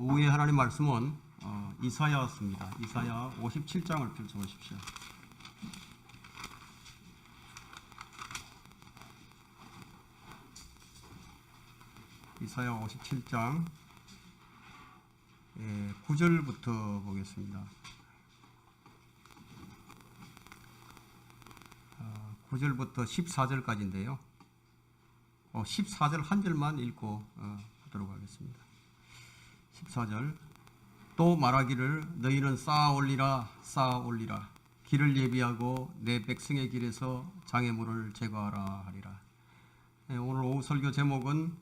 오후에 하나님 말씀은 이사야였습니다. 이사야 57장을 펼쳐보십시오. 이사야 57장 9절부터 보겠습니다. 9절부터 14절까지인데요. 14절 한 절만 읽고 하도록 하겠습니다. 14절. 또 말하기를 너희는 쌓아올리라 쌓아올리라 길을 예비하고 내 백성의 길에서 장애물을 제거하라 하리라. 오늘 오후 설교 제목은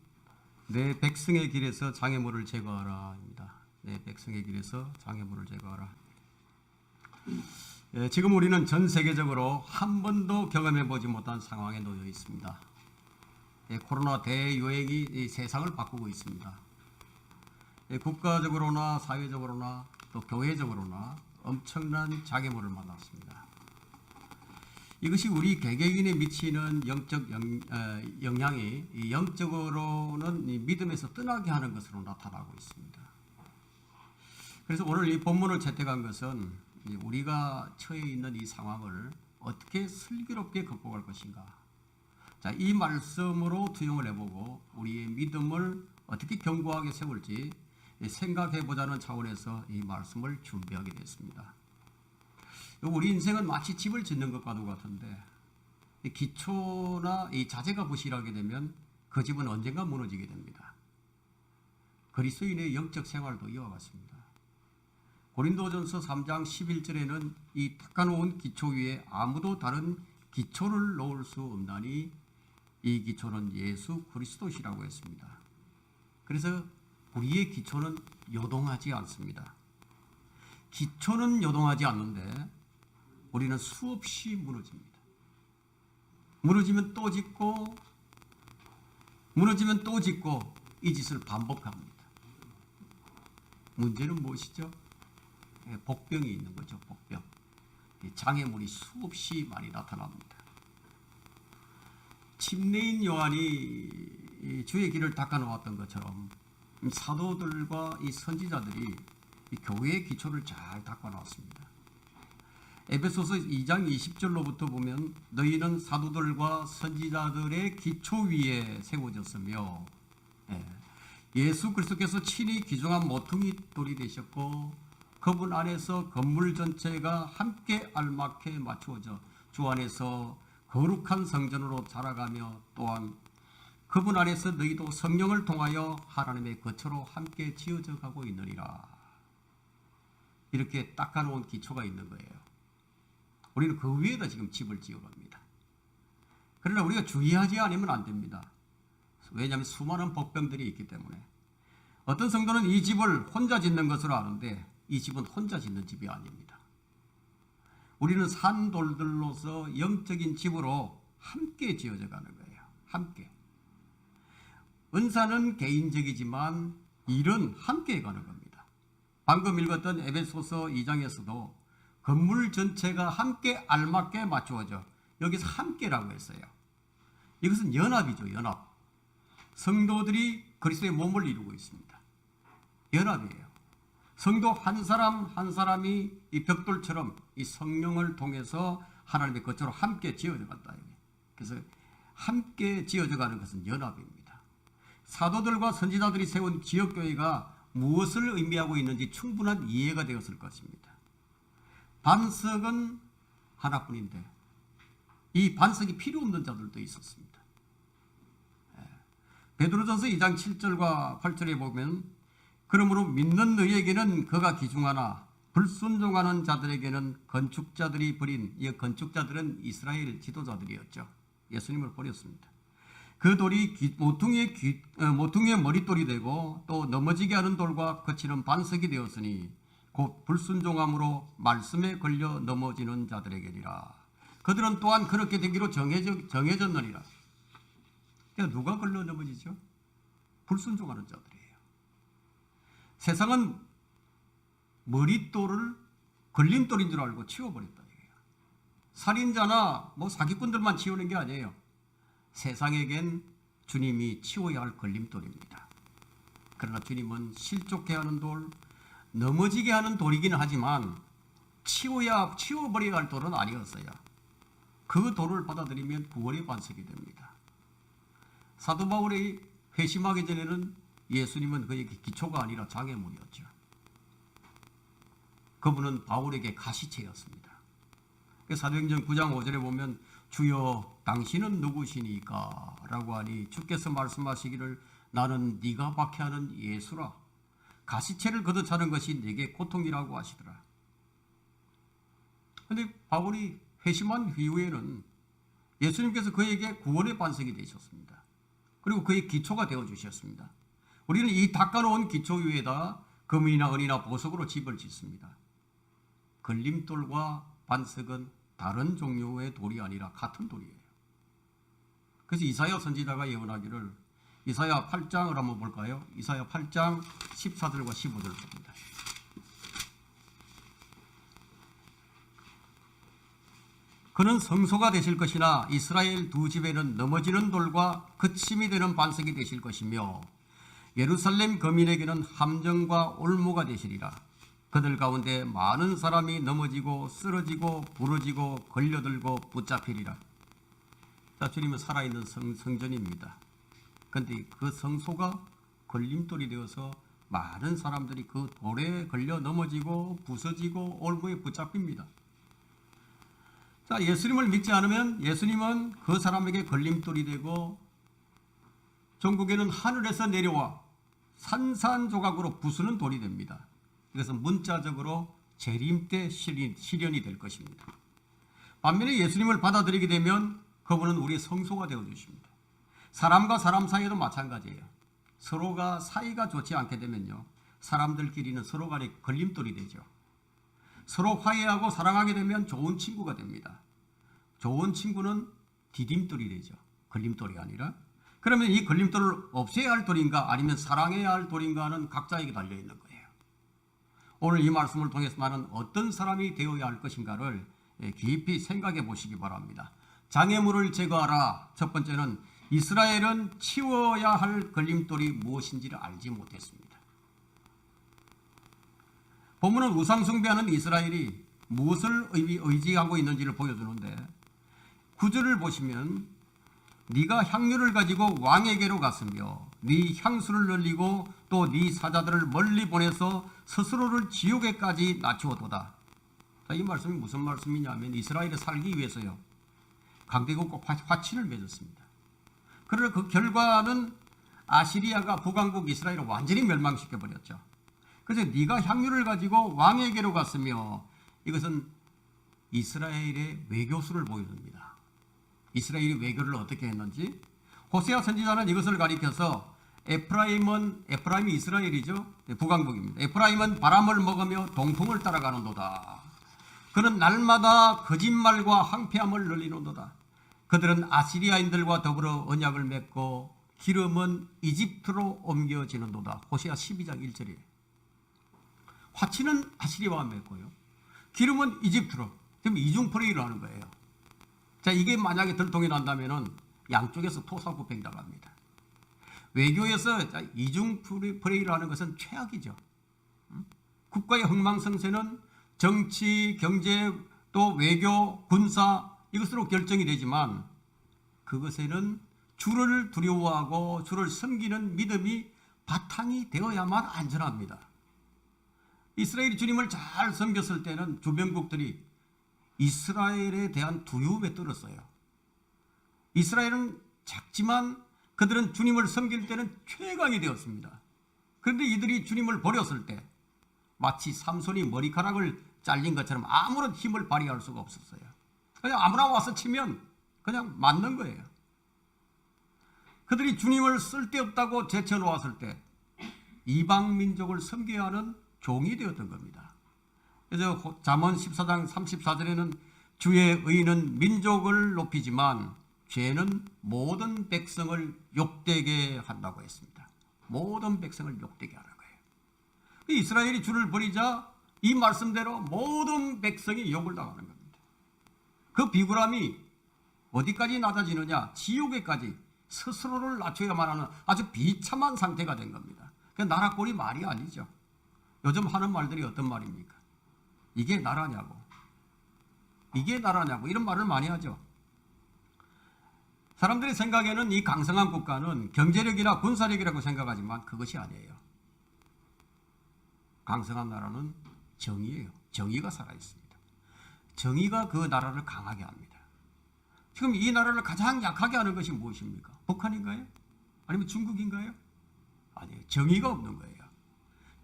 내 백성의 길에서 장애물을 제거하라입니다. 내 백성의 길에서 장애물을 제거하라. 지금 우리는 전 세계적으로 한 번도 경험해보지 못한 상황에 놓여 있습니다. 코로나 대유행이 이 세상을 바꾸고 있습니다. 국가적으로나 사회적으로나 또 교회적으로나 엄청난 장애물을 만났습니다. 이것이 우리 개개인에 미치는 영적 영향이 영적으로는 믿음에서 떠나게 하는 것으로 나타나고 있습니다. 그래서 오늘 이 본문을 채택한 것은 우리가 처해 있는 이 상황을 어떻게 슬기롭게 극복할 것인가. 자, 이 말씀으로 투영을 해보고 우리의 믿음을 어떻게 견고하게 세울지 생각해보자는 차원에서 이 말씀을 준비하게 됐습니다. 우리 인생은 마치 집을 짓는 것과도 같은데 기초나 이 자재가 부실하게 되면 그 집은 언젠가 무너지게 됩니다. 그리스도인의 영적 생활도 이와 같습니다. 고린도전서 3장 11절에는 이 닦아놓은 기초 위에 아무도 다른 기초를 놓을 수 없나니 이 기초는 예수 그리스도시라고 했습니다. 그래서 우리의 기초는 요동하지 않습니다. 기초는 요동하지 않는데 우리는 수없이 무너집니다. 무너지면 또 짓고 무너지면 또 짓고 이 짓을 반복합니다. 문제는 무엇이죠? 복병이 있는 거죠. 복병. 장애물이 수없이 많이 나타납니다. 침례인 요한이 주의 길을 닦아놓았던 것처럼 사도들과 이 선지자들이 이 교회의 기초를 잘 닦아놨습니다. 에베소서 2장 20절로부터 보면 너희는 사도들과 선지자들의 기초 위에 세워졌으며 예수 그리스도께서 친히 기중한 모퉁이 돌이 되셨고 그분 안에서 건물 전체가 함께 알맞게 맞추어져 주 안에서 거룩한 성전으로 자라가며 또한 그분 안에서 너희도 성령을 통하여 하나님의 거처로 함께 지어져 가고 있느니라. 이렇게 닦아놓은 기초가 있는 거예요. 우리는 그 위에다 지금 집을 지어갑니다. 그러나 우리가 주의하지 않으면 안 됩니다. 왜냐하면 수많은 복병들이 있기 때문에. 어떤 성도는 이 집을 혼자 짓는 것으로 아는데 이 집은 혼자 짓는 집이 아닙니다. 우리는 산돌들로서 영적인 집으로 함께 지어져 가는 거예요. 함께. 은사는 개인적이지만 일은 함께 가는 겁니다. 방금 읽었던 에베소서 2장에서도 건물 전체가 함께 알맞게 맞추어져 여기서 함께라고 했어요. 이것은 연합이죠. 연합. 성도들이 그리스도의 몸을 이루고 있습니다. 연합이에요. 성도 한 사람 한 사람이 이 벽돌처럼 이 성령을 통해서 하나님의 것처럼 함께 지어져 간다. 그래서 함께 지어져 가는 것은 연합입니다. 사도들과 선지자들이 세운 지역교회가 무엇을 의미하고 있는지 충분한 이해가 되었을 것입니다. 반석은 하나뿐인데 이 반석이 필요 없는 자들도 있었습니다. 베드로전서 2장 7절과 8절에 보면 그러므로 믿는 너희에게는 그가 기중하나 불순종하는 자들에게는 건축자들이 버린, 이 건축자들은 이스라엘 지도자들이었죠. 예수님을 버렸습니다. 그 돌이 모퉁이의 머릿돌이 되고 또 넘어지게 하는 돌과 거치는 반석이 되었으니 곧 불순종함으로 말씀에 걸려 넘어지는 자들에게니라. 그들은 또한 그렇게 되기로 정해졌느니라. 그러니까 누가 걸려 넘어지죠? 불순종하는 자들이에요. 세상은 머릿돌을 걸림돌인 줄 알고 치워버렸다. 살인자나 사기꾼들만 치우는 게 아니에요. 세상에겐 주님이 치워야 할 걸림돌입니다. 그러나 주님은 실족해 하는 돌, 넘어지게 하는 돌이기는 하지만 치워버려야 할 돌은 아니었어요. 그 돌을 받아들이면 구원의 반석이 됩니다. 사도 바울이 회심하기 전에는 예수님은 그에게 기초가 아니라 장애물이었죠. 그분은 바울에게 가시체였습니다. 사도행전 9장 5절에 보면 주여 당신은 누구시니까? 라고 하니 주께서 말씀하시기를 나는 네가 박해하는 예수라. 가시체를 걷어차는 것이 내게 고통이라고 하시더라. 그런데 바울이 회심한 이후에는 예수님께서 그에게 구원의 반석이 되셨습니다. 그리고 그의 기초가 되어주셨습니다. 우리는 이 닦아놓은 기초 위에다 금이나 은이나 보석으로 집을 짓습니다. 걸림돌과 반석은 다른 종류의 돌이 아니라 같은 돌이에요. 그래서 이사야 선지자가 예언하기를 이사야 8장을 한번 볼까요? 이사야 8장 14절과 15절 봅니다. 그는 성소가 되실 것이나 이스라엘 두 집에는 넘어지는 돌과 그침이 되는 반석이 되실 것이며 예루살렘 거민에게는 함정과 올무가 되시리라. 그들 가운데 많은 사람이 넘어지고 쓰러지고 부러지고 걸려들고 붙잡히리라. 자, 주님은 살아있는 성전입니다. 그런데 그 성소가 걸림돌이 되어서 많은 사람들이 그 돌에 걸려 넘어지고 부서지고 올무에 붙잡힙니다. 자, 예수님을 믿지 않으면 예수님은 그 사람에게 걸림돌이 되고 전국에는 하늘에서 내려와 산산조각으로 부수는 돌이 됩니다. 이것은 문자적으로 재림 때 실현이 될 것입니다. 반면에 예수님을 받아들이게 되면 그분은 우리의 성소가 되어주십니다. 사람과 사람 사이에도 마찬가지예요. 서로가 사이가 좋지 않게 되면요, 사람들끼리는 서로 간에 걸림돌이 되죠. 서로 화해하고 사랑하게 되면 좋은 친구가 됩니다. 좋은 친구는 디딤돌이 되죠. 걸림돌이 아니라. 그러면 이 걸림돌을 없애야 할 돌인가 아니면 사랑해야 할 돌인가는 각자에게 달려있는 거예요. 오늘 이 말씀을 통해서 나는 어떤 사람이 되어야 할 것인가를 깊이 생각해 보시기 바랍니다. 장애물을 제거하라. 첫 번째는 이스라엘은 치워야 할 걸림돌이 무엇인지를 알지 못했습니다. 본문은 우상 숭배하는 이스라엘이 무엇을 의지하고 있는지를 보여주는데 9절을 보시면 네가 향유를 가지고 왕에게로 갔으며 네 향수를 늘리고 또 네 사자들을 멀리 보내서 스스로를 지옥에까지 낮추었도다. 자, 이 말씀이 무슨 말씀이냐면 이스라엘에 살기 위해서요, 강대국과 화친을 맺었습니다. 그러나 그 결과는 아시리아가 북왕국 이스라엘을 완전히 멸망시켜버렸죠. 그래서 네가 향유를 가지고 왕에게로 갔으며, 이것은 이스라엘의 외교수를 보여줍니다. 이스라엘이 외교를 어떻게 했는지 호세아 선지자는 이것을 가리켜서 에프라임이 이스라엘이죠. 북왕국입니다. 에프라임은 바람을 먹으며 동풍을 따라가는도다. 그는 날마다 거짓말과 황폐함을 늘리는도다. 그들은 아시리아인들과 더불어 언약을 맺고 기름은 이집트로 옮겨지는도다. 호세아 12장 1절이에요. 화치는 아시리아와 맺고요, 기름은 이집트로. 지금 이중프레이를 하는 거예요. 자, 이게 만약에 들통이 난다면은 양쪽에서 토사구팽 당합니다. 외교에서 이중프레이를 하는 것은 최악이죠. 국가의 흥망성쇠는 정치, 경제, 또 외교, 군사 이것으로 결정이 되지만 그것에는 주를 두려워하고 주를 섬기는 믿음이 바탕이 되어야만 안전합니다. 이스라엘이 주님을 잘 섬겼을 때는 주변국들이 이스라엘에 대한 두려움에 떨었어요. 이스라엘은 작지만 그들은 주님을 섬길 때는 최강이 되었습니다. 그런데 이들이 주님을 버렸을 때 마치 삼손이 머리카락을 잘린 것처럼 아무런 힘을 발휘할 수가 없었어요. 그냥 아무나 와서 치면 그냥 맞는 거예요. 그들이 주님을 쓸데없다고 제쳐놓았을 때 이방 민족을 섬겨야 하는 종이 되었던 겁니다. 그래서 잠언 14장 34절에는 주의 의는 민족을 높이지만 죄는 모든 백성을 욕되게 한다고 했습니다. 모든 백성을 욕되게 하는 거예요. 이스라엘이 주를 버리자 이 말씀대로 모든 백성이 욕을 당하는 겁니다. 그 비굴함이 어디까지 낮아지느냐, 지옥에까지 스스로를 낮춰야만 하는 아주 비참한 상태가 된 겁니다. 그 나라 꼴이 말이 아니죠. 요즘 하는 말들이 어떤 말입니까? 이게 나라냐고. 이게 나라냐고. 이런 말을 많이 하죠. 사람들의 생각에는 이 강성한 국가는 경제력이나 군사력이라고 생각하지만 그것이 아니에요. 강성한 나라는 정의예요. 정의가 살아있습니다. 정의가 그 나라를 강하게 합니다. 지금 이 나라를 가장 약하게 하는 것이 무엇입니까? 북한인가요? 아니면 중국인가요? 아니에요. 정의가 없는 거예요.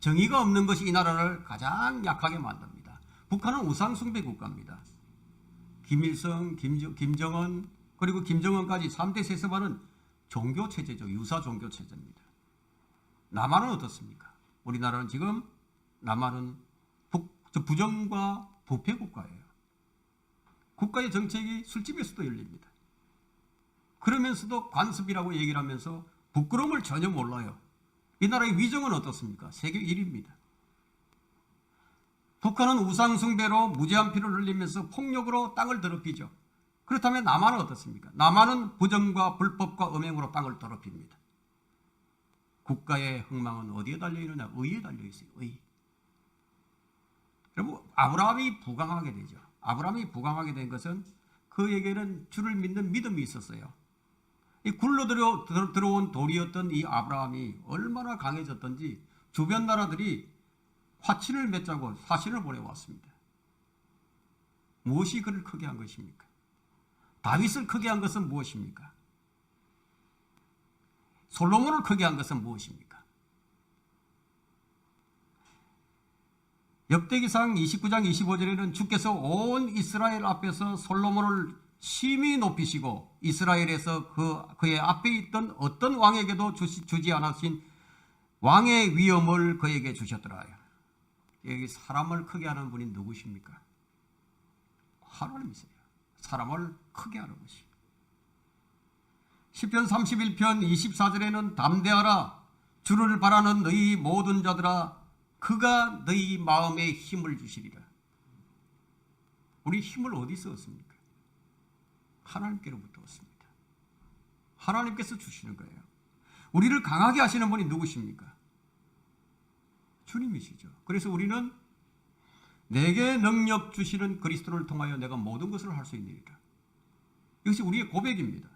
정의가 없는 것이 이 나라를 가장 약하게 만듭니다. 북한은 우상숭배 국가입니다. 김일성, 김정은 그리고 김정은까지 3대 세습하는 종교체제죠. 유사 종교체제입니다. 남한은 어떻습니까? 우리나라는 지금 남한은 부정과 부패 국가예요. 국가의 정책이 술집에서도 열립니다. 그러면서도 관습이라고 얘기를 하면서 부끄러움을 전혀 몰라요. 이 나라의 위정은 어떻습니까? 세계 1위입니다. 북한은 우상숭배로 무제한 피를 흘리면서 폭력으로 땅을 더럽히죠. 그렇다면 남한은 어떻습니까? 남한은 부정과 불법과 음행으로 땅을 더럽힙니다. 국가의 흥망은 어디에 달려있느냐? 의에 달려있어요. 의. 여러분, 아브라함이 부강하게 되죠. 아브라함이 부강하게 된 것은 그에게는 주를 믿는 믿음이 있었어요. 이 굴러 들어온 돌이었던 이 아브라함이 얼마나 강해졌던지 주변 나라들이 화친을 맺자고 사신을 보내왔습니다. 무엇이 그를 크게 한 것입니까? 다윗을 크게 한 것은 무엇입니까? 솔로몬을 크게 한 것은 무엇입니까? 역대기상 29장 25절에는 주께서 온 이스라엘 앞에서 솔로몬을 심히 높이시고 이스라엘에서 그의 앞에 있던 어떤 왕에게도 주지 않으신 왕의 위엄을 그에게 주셨더라. 여기 사람을 크게 하는 분이 누구십니까? 하나님이세요. 사람을 크게 하는 것이. 시편 31편 24절에는 담대하라 주를 바라는 너희 모든 자들아 그가 너희 마음에 힘을 주시리라. 우리 힘을 어디서 얻습니까? 하나님께로부터 얻습니다. 하나님께서 주시는 거예요. 우리를 강하게 하시는 분이 누구십니까? 주님이시죠. 그래서 우리는 내게 능력 주시는 그리스도를 통하여 내가 모든 것을 할 수 있느니라. 이것이 우리의 고백입니다.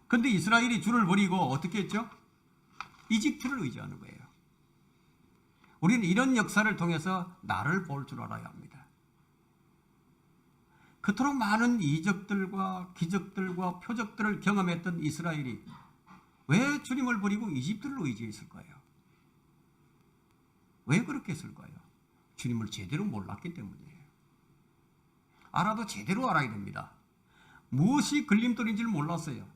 그런데 이스라엘이 주를 버리고 어떻게 했죠? 이집트를 의지하는 거예요. 우리는 이런 역사를 통해서 나를 볼 줄 알아야 합니다. 그토록 많은 이적들과 기적들과 표적들을 경험했던 이스라엘이 왜 주님을 버리고 이집트를 의지했을까요? 왜 그렇게 했을까요? 주님을 제대로 몰랐기 때문이에요. 알아도 제대로 알아야 됩니다. 무엇이 걸림돌인지를 몰랐어요.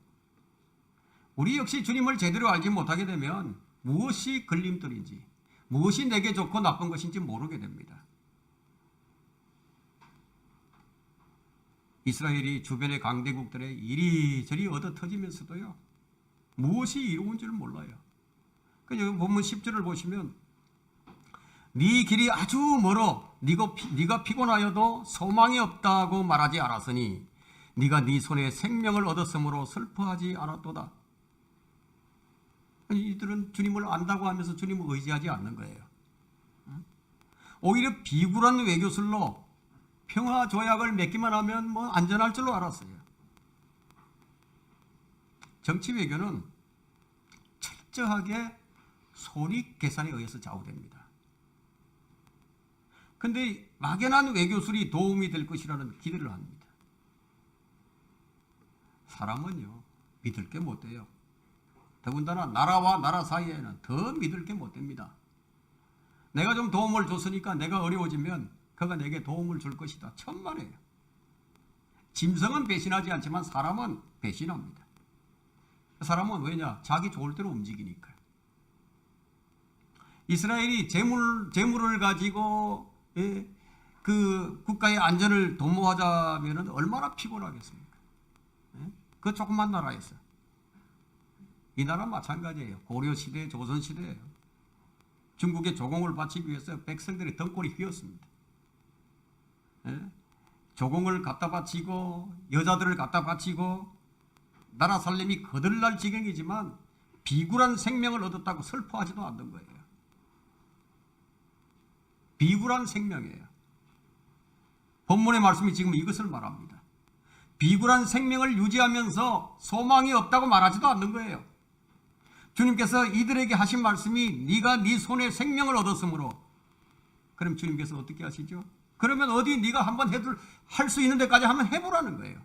우리 역시 주님을 제대로 알지 못하게 되면 무엇이 걸림돌인지, 무엇이 내게 좋고 나쁜 것인지 모르게 됩니다. 이스라엘이 주변의 강대국들의 이리저리 얻어 터지면서도요, 무엇이 이루어진 줄 몰라요. 여기 본문 10절을 보시면 네 길이 아주 멀어 네가 피곤하여도 소망이 없다고 말하지 않았으니 네가 네 손에 생명을 얻었으므로 슬퍼하지 않았도다. 이들은 주님을 안다고 하면서 주님을 의지하지 않는 거예요. 오히려 비굴한 외교술로 평화 조약을 맺기만 하면 뭐 안전할 줄로 알았어요. 정치 외교는 철저하게 손익 계산에 의해서 좌우됩니다. 그런데 막연한 외교술이 도움이 될 것이라는 기대를 합니다. 사람은요, 믿을 게 못 돼요. 더군다나 나라와 나라 사이에는 더 믿을 게 못 됩니다. 내가 좀 도움을 줬으니까 내가 어려워지면 그가 내게 도움을 줄 것이다. 천만에요. 짐승은 배신하지 않지만 사람은 배신합니다. 사람은 왜냐? 자기 좋을 대로 움직이니까. 이스라엘이 재물을 가지고 그 국가의 안전을 도모하자면 얼마나 피곤하겠습니까? 그 조그만 나라에서. 이 나라 마찬가지예요. 고려시대, 조선시대예요. 중국의 조공을 바치기 위해서 백성들의 등골이 휘었습니다. 조공을 갖다 바치고 여자들을 갖다 바치고 나라 살림이 거들날 지경이지만 비굴한 생명을 얻었다고 슬퍼하지도 않는 거예요. 비굴한 생명이에요. 본문의 말씀이 지금 이것을 말합니다. 비굴한 생명을 유지하면서 소망이 없다고 말하지도 않는 거예요. 주님께서 이들에게 하신 말씀이 네가 네 손에 생명을 얻었으므로, 그럼 주님께서 어떻게 하시죠? 그러면 어디 네가 한번 할 수 있는 데까지 한번 해보라는 거예요.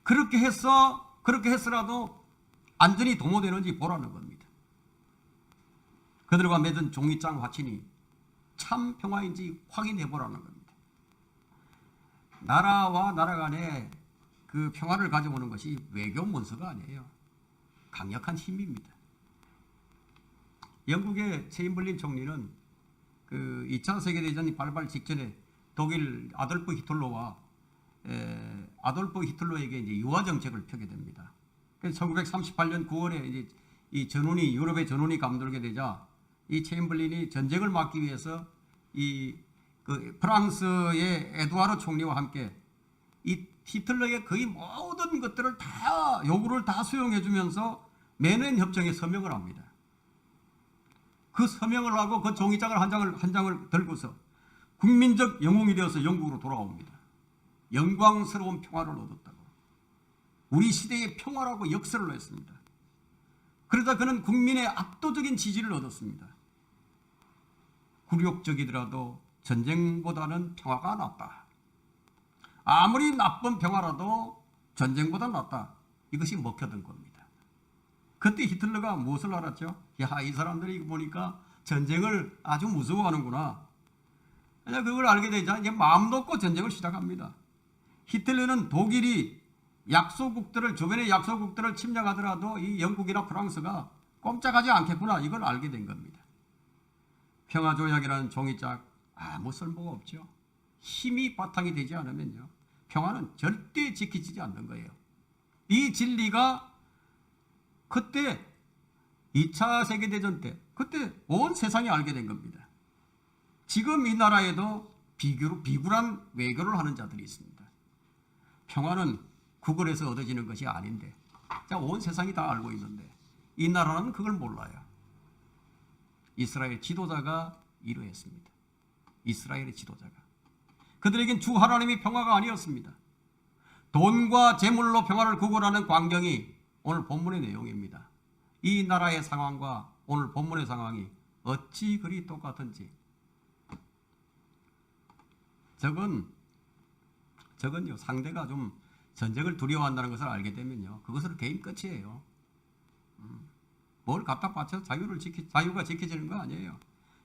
그렇게 했어라도 안전이 도모되는지 보라는 겁니다. 그들과 맺은 종이장 화친이 참 평화인지 확인해 보라는 겁니다. 나라와 나라 간에 그 평화를 가져오는 것이 외교 문서가 아니에요. 강력한 힘입니다. 영국의 체인벌린 총리는 그 2차 세계대전이 발발 직전에 독일 아돌프 히틀러에게 이제 유화 정책을 펴게 됩니다. 그래서 1938년 9월에 이제 이 전운이, 유럽의 전운이 감돌게 되자 이 체인벌린이 전쟁을 막기 위해서 그 프랑스의 에두아르 총리와 함께 이 히틀러의 거의 모든 것들을 다 요구를 다 수용해 주면서 메넨 협정에 서명을 합니다. 그 서명을 하고 그 종이장을 한 장을 들고서 국민적 영웅이 되어서 영국으로 돌아옵니다. 영광스러운 평화를 얻었다고. 우리 시대의 평화라고 역설을 했습니다. 그러다 그는 국민의 압도적인 지지를 얻었습니다. 굴욕적이더라도 전쟁보다는 평화가 낫다. 아무리 나쁜 평화라도 전쟁보다 낫다. 이것이 먹혀든 겁니다. 그때 히틀러가 무엇을 알았죠? 야, 이 사람들이 보니까 전쟁을 아주 무서워하는구나. 그걸 알게 되자 이제 마음 놓고 전쟁을 시작합니다. 히틀러는 독일이 주변의 약소국들을 침략하더라도 이 영국이나 프랑스가 꼼짝하지 않겠구나. 이걸 알게 된 겁니다. 평화조약이라는 종이짝 아무 쓸모가 없죠. 힘이 바탕이 되지 않으면요, 평화는 절대 지키지 않는 거예요. 이 진리가 그때 2차 세계대전 때 그때 온 세상이 알게 된 겁니다. 지금 이 나라에도 비굴한 외교를 하는 자들이 있습니다. 평화는 구걸에서 얻어지는 것이 아닌데, 온 세상이 다 알고 있는데 이 나라는 그걸 몰라요. 이스라엘 지도자가 이러했습니다. 이스라엘의 지도자가. 그들에겐 주 하나님이 평화가 아니었습니다. 돈과 재물로 평화를 구걸하는 광경이 오늘 본문의 내용입니다. 이 나라의 상황과 오늘 본문의 상황이 어찌 그리 똑같은지. 저건요, 상대가 좀 전쟁을 두려워한다는 것을 알게 되면요, 그것으로 게임 끝이에요. 뭘 갖다 바쳐 자유가 지켜지는 거 아니에요.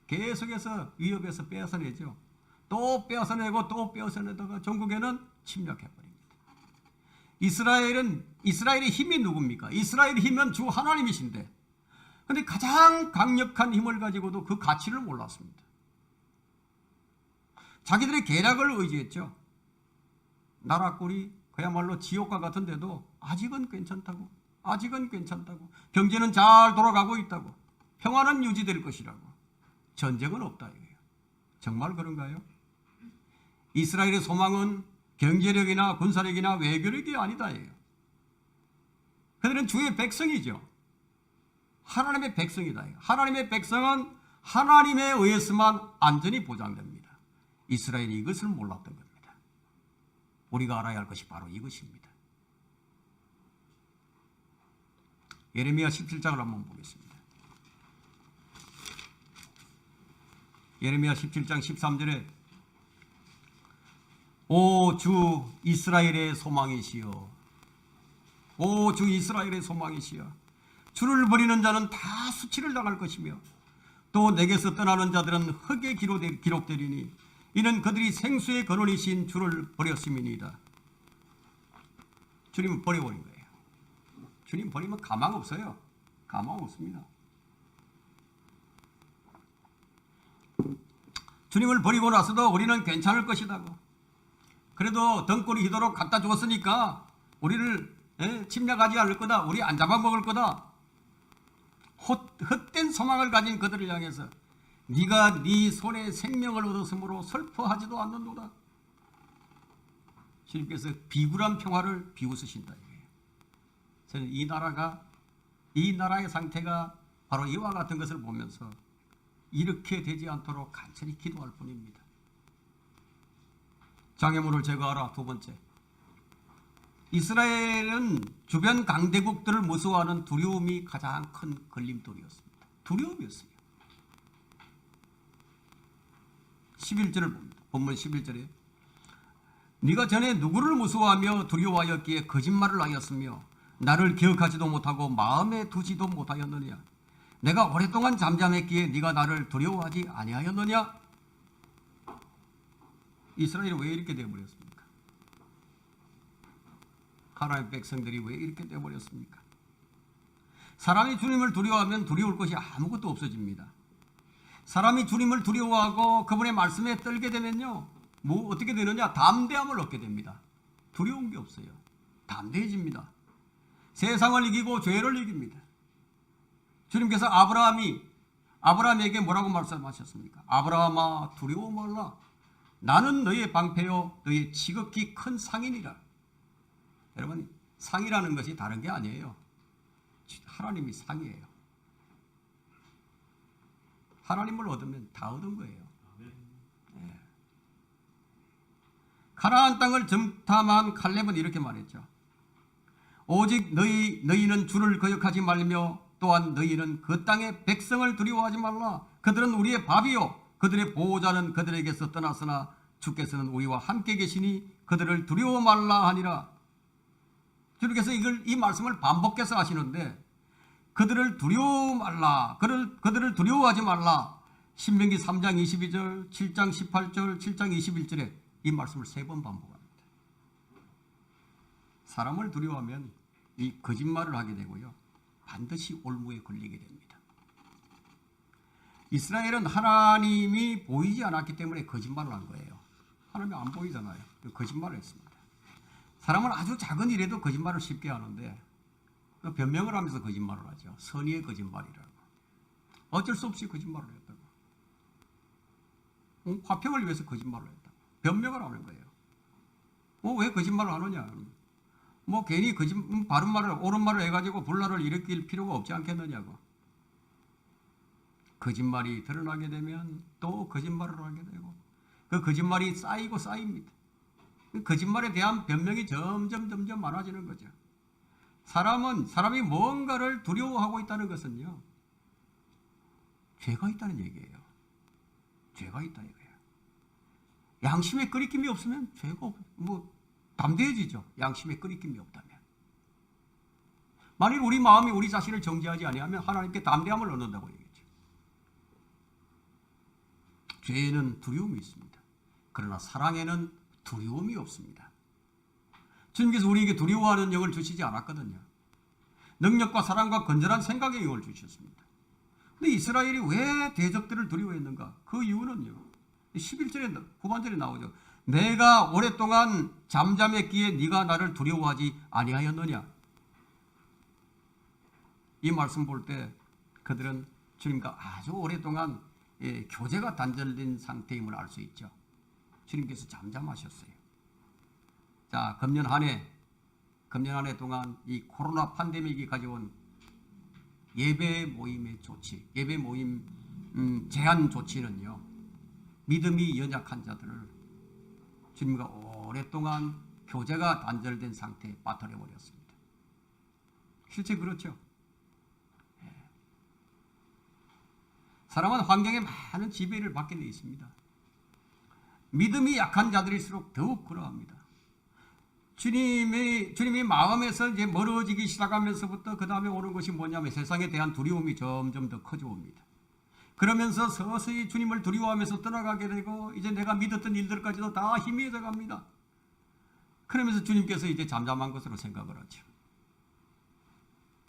계속해서 위협해서 빼앗아내죠. 또 빼앗아내고 또 빼앗아내다가 전국에는 침략해버립니다. 이스라엘의 힘이 누굽니까? 이스라엘의 힘은 주 하나님이신데, 그런데 가장 강력한 힘을 가지고도 그 가치를 몰랐습니다. 자기들의 계략을 의지했죠. 나라 꼴이 그야말로 지옥과 같은데도 아직은 괜찮다고. 경제는 잘 돌아가고 있다고. 평화는 유지될 것이라고. 전쟁은 없다 이거예요. 정말 그런가요? 이스라엘의 소망은 경제력이나 군사력이나 외교력이 아니다 이거예요. 그들은 주의 백성이죠. 하나님의 백성이다. 하나님의 백성은 하나님에 의해서만 안전이 보장됩니다. 이스라엘이 이것을 몰랐던 겁니다. 우리가 알아야 할 것이 바로 이것입니다. 예레미야 17장을 한번 보겠습니다. 예레미야 17장 13절에 오 주 이스라엘의 소망이시여, 오 주 이스라엘의 소망이시여, 주를 버리는 자는 다 수치를 당할 것이며 또 내게서 떠나는 자들은 흙에 기록되리니 이는 그들이 생수의 근원이신 주를 버렸음이니이다. 주님은 버려버린 거예요. 주님 버리면 가망 없어요. 가망 없습니다. 주님을 버리고 나서도 우리는 괜찮을 것이다고. 그래도 등골이 희도록 갖다 주었으니까 우리를 침략하지 않을 거다. 우리 안 잡아먹을 거다. 헛된 소망을 가진 그들을 향해서 네가 네 손에 생명을 얻었으므로 슬퍼하지도 않는도다. 주님께서 비굴한 평화를 비웃으신다. 저는 이 나라의 상태가 바로 이와 같은 것을 보면서 이렇게 되지 않도록 간절히 기도할 뿐입니다. 장애물을 제거하라. 두 번째, 이스라엘은 주변 강대국들을 무서워하는 두려움이 가장 큰 걸림돌이었습니다. 두려움이었어요. 11절을 봅니다. 본문 11절에 네가 전에 누구를 무서워하며 두려워하였기에 거짓말을 하였으며 나를 기억하지도 못하고 마음에 두지도 못하였느냐. 내가 오랫동안 잠잠했기에 네가 나를 두려워하지 아니하였느냐. 이스라엘이 왜 이렇게 되어버렸습니까? 하나님의 백성들이 왜 이렇게 되어버렸습니까? 사람이 주님을 두려워하면 두려울 것이 아무것도 없어집니다. 사람이 주님을 두려워하고 그분의 말씀에 떨게 되면요, 어떻게 되느냐? 담대함을 얻게 됩니다. 두려운 게 없어요. 담대해집니다. 세상을 이기고 죄를 이깁니다. 주님께서 아브라함에게 뭐라고 말씀하셨습니까? 아브라함아, 두려워 말라. 나는 너의 방패요 너의 지극히 큰 상이니라. 여러분, 상이라는 것이 다른 게 아니에요. 하나님이 상이에요. 하나님을 얻으면 다 얻은 거예요. 네. 가나안 땅을 정탐한 칼렙은 이렇게 말했죠. 오직 너희는 주를 거역하지 말며 또한 너희는 그 땅의 백성을 두려워하지 말라. 그들은 우리의 밥이요 그들의 보호자는 그들에게서 떠났으나 주께서는 우리와 함께 계시니 그들을 두려워 말라 하니라. 주님께서 이 말씀을 반복해서 하시는데, 그들을 두려워 말라, 그들을 두려워하지 말라. 신명기 3장 22절, 7장 18절, 7장 21절에 이 말씀을 3번 반복합니다. 사람을 두려워하면 이 거짓말을 하게 되고요, 반드시 올무에 걸리게 됩니다. 이스라엘은 하나님이 보이지 않았기 때문에 거짓말을 한 거예요. 하나님이 안 보이잖아요. 거짓말을 했습니다. 사람은 아주 작은 일에도 거짓말을 쉽게 하는데 변명을 하면서 거짓말을 하죠. 선의의 거짓말이라고. 어쩔 수 없이 거짓말을 했다고. 화평을 위해서 거짓말을 했다고. 변명을 하는 거예요. 왜 거짓말을 하느냐. 괜히 바른 말을 옳은 말을 해가지고 분란을 일으킬 필요가 없지 않겠느냐고. 거짓말이 드러나게 되면 또 거짓말을 하게 되고 그 거짓말이 쌓이고 쌓입니다. 거짓말에 대한 변명이 점점 많아지는 거죠. 사람이 뭔가를 두려워하고 있다는 것은요, 죄가 있다는 얘기예요. 죄가 있다 이거예요. 양심에 끄리낌이 없으면 죄가 담대해지죠. 양심에 끄리낌이 없다면. 만일 우리 마음이 우리 자신을 정죄하지 아니하면 하나님께 담대함을 얻는다고 얘기했죠. 죄에는 두려움이 있습니다. 그러나 사랑에는 두려움이 없습니다. 주님께서 우리에게 두려워하는 영을 주시지 않았거든요. 능력과 사랑과 건전한 생각의 영을 주셨습니다. 근데 이스라엘이 왜 대적들을 두려워했는가? 그 이유는요, 11절에 후반절에 나오죠. 내가 오랫동안 잠잠했기에 네가 나를 두려워하지 아니하였느냐. 이 말씀 볼 때 그들은 주님과 아주 오랫동안 교제가 단절된 상태임을 알 수 있죠. 주님께서 잠잠하셨어요. 자, 금년 한 해 동안 이 코로나 팬데믹이 가져온 예배 모임의 조치, 예배 모임 제한 조치는요, 믿음이 연약한 자들을 주님과 오랫동안 교제가 단절된 상태에 빠뜨려 버렸습니다. 실제 그렇죠. 사람은 환경에 많은 지배를 받게 되어 있습니다. 믿음이 약한 자들일수록 더욱 그러합니다. 주님이 마음에서 이제 멀어지기 시작하면서부터 그 다음에 오는 것이 뭐냐면 세상에 대한 두려움이 점점 더 커져옵니다. 그러면서 서서히 주님을 두려워하면서 떠나가게 되고 이제 내가 믿었던 일들까지도 다 희미해져 갑니다. 그러면서 주님께서 이제 잠잠한 것으로 생각을 하죠.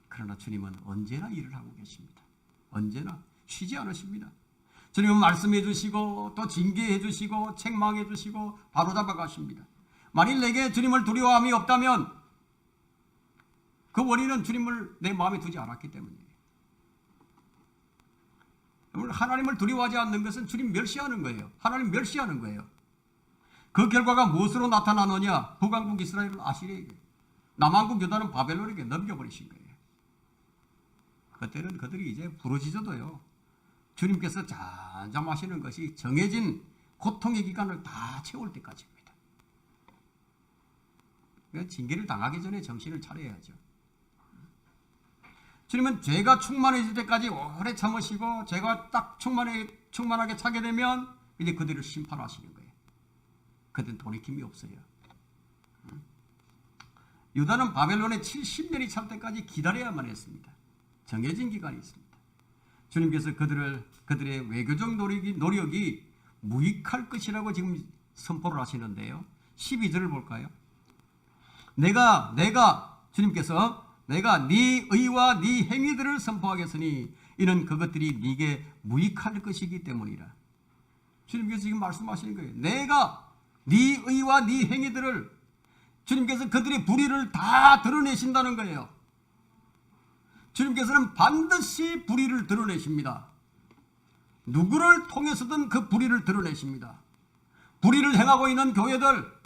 그러나 주님은 언제나 일을 하고 계십니다. 언제나 쉬지 않으십니다. 주님은 말씀해 주시고 또 징계해 주시고 책망해 주시고 바로잡아 가십니다. 만일 내게 주님을 두려워함이 없다면 그 원인은 주님을 내 마음에 두지 않았기 때문이에요. 하나님을 두려워하지 않는 것은 주님 멸시하는 거예요. 하나님 멸시하는 거예요. 그 결과가 무엇으로 나타나느냐? 북왕국 이스라엘은 아시리에게, 남왕국 유다는 바벨론에게 넘겨버리신 거예요. 그때는 그들이 이제 부르짖어도요, 주님께서 잠잠하시는 것이 정해진 고통의 기간을 다 채울 때까지입니다. 그러니까 징계를 당하기 전에 정신을 차려야죠. 주님은 죄가 충만해질 때까지 오래 참으시고 죄가 딱 충만하게 차게 되면 이제 그들을 심판하시는 거예요. 그들은 돌이킴이 없어요. 유다는 바벨론에 70년이 찰 때까지 기다려야만 했습니다. 정해진 기간이 있습니다. 주님께서 그들의 외교적 노력이 무익할 것이라고 지금 선포를 하시는데요. 12절을 볼까요? 주님께서 내가 네 의와 네 행위들을 선포하겠으니 이는 그것들이 네게 무익할 것이기 때문이라. 주님께서 지금 말씀하시는 거예요. 내가 네 의와 네 행위들을, 주님께서 그들의 불의를 다 드러내신다는 거예요. 주님께서는 반드시 불의를 드러내십니다. 누구를 통해서든 그 불의를 드러내십니다. 불의를 행하고 있는 교회들,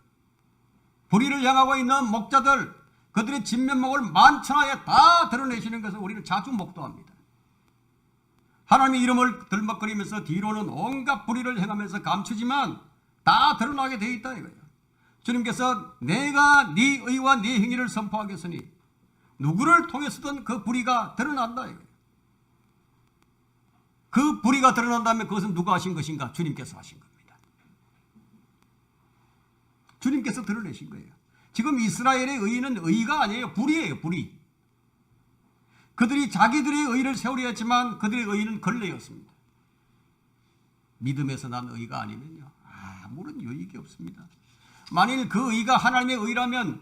불의를 향하고 있는 목자들, 그들의 진면목을 만천하에 다 드러내시는 것을 우리는 자주 목도합니다. 하나님의 이름을 들먹거리면서 뒤로는 온갖 불의를 행하면서 감추지만 다 드러나게 되어 있다 이거예요. 주님께서 내가 네 의와 네 행위를 선포하겠으니 누구를 통해서든 그 불의가 드러난다 이거예요. 그 불의가 드러난다면 그것은 누가 하신 것인가? 주님께서 하신 겁니다. 주님께서 드러내신 거예요. 지금 이스라엘의 의는 의가 아니에요. 불의예요. 불의. 그들이 자기들의 의를 세우려 했지만 그들의 의는 걸레였습니다. 믿음에서 난 의가 아니면요, 아무런 유익이 없습니다. 만일 그 의가 하나님의 의라면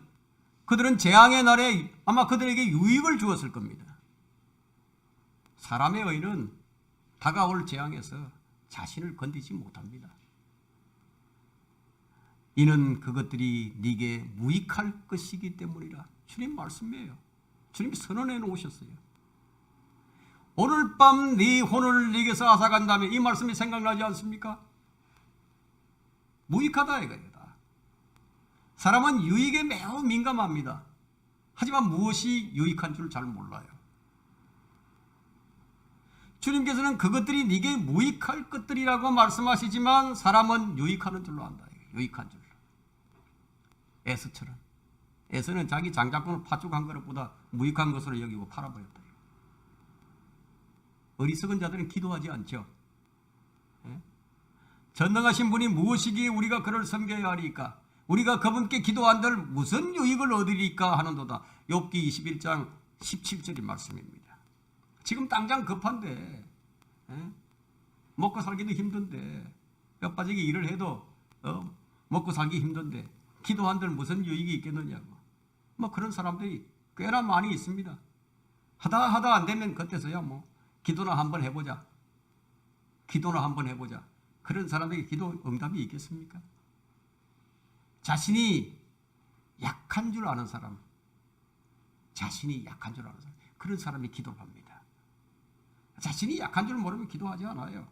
그들은 재앙의 날에 아마 그들에게 유익을 주었을 겁니다. 사람의 의는 다가올 재앙에서 자신을 건디지 못합니다. 이는 그것들이 네게 무익할 것이기 때문이라. 주님 말씀이에요. 주님이 선언해 놓으셨어요. 오늘 밤 네 혼을 네게서 앗아간다면, 이 말씀이 생각나지 않습니까? 무익하다 이거예요. 사람은 유익에 매우 민감합니다. 하지만 무엇이 유익한 줄 잘 몰라요. 주님께서는 그것들이 네게 무익할 것들이라고 말씀하시지만 사람은 유익하는 줄로 안다. 유익한 줄로. 에서처럼. 에서는 자기 장작꾼을 파죽한 것보다 무익한 것으로 여기고 팔아버렸다. 어리석은 자들은 기도하지 않죠. 전능하신 분이 무엇이기에 우리가 그를 섬겨야 하리까? 우리가 그분께 기도한들 무슨 유익을 얻으리까 하는도다. 욥기 21장 17절의 말씀입니다. 지금 당장 급한데, 먹고 살기도 힘든데, 뼈빠지게 일을 해도 먹고 살기 힘든데 기도한들 무슨 유익이 있겠느냐고. 뭐 그런 사람들이 꽤나 많이 있습니다. 하다 안 되면 그때서야 뭐 기도나 한번 해보자. 그런 사람에게 기도 응답이 있겠습니까? 자신이 약한 줄 아는 사람, 그런 사람이 기도를 합니다. 자신이 약한 줄 모르면 기도하지 않아요.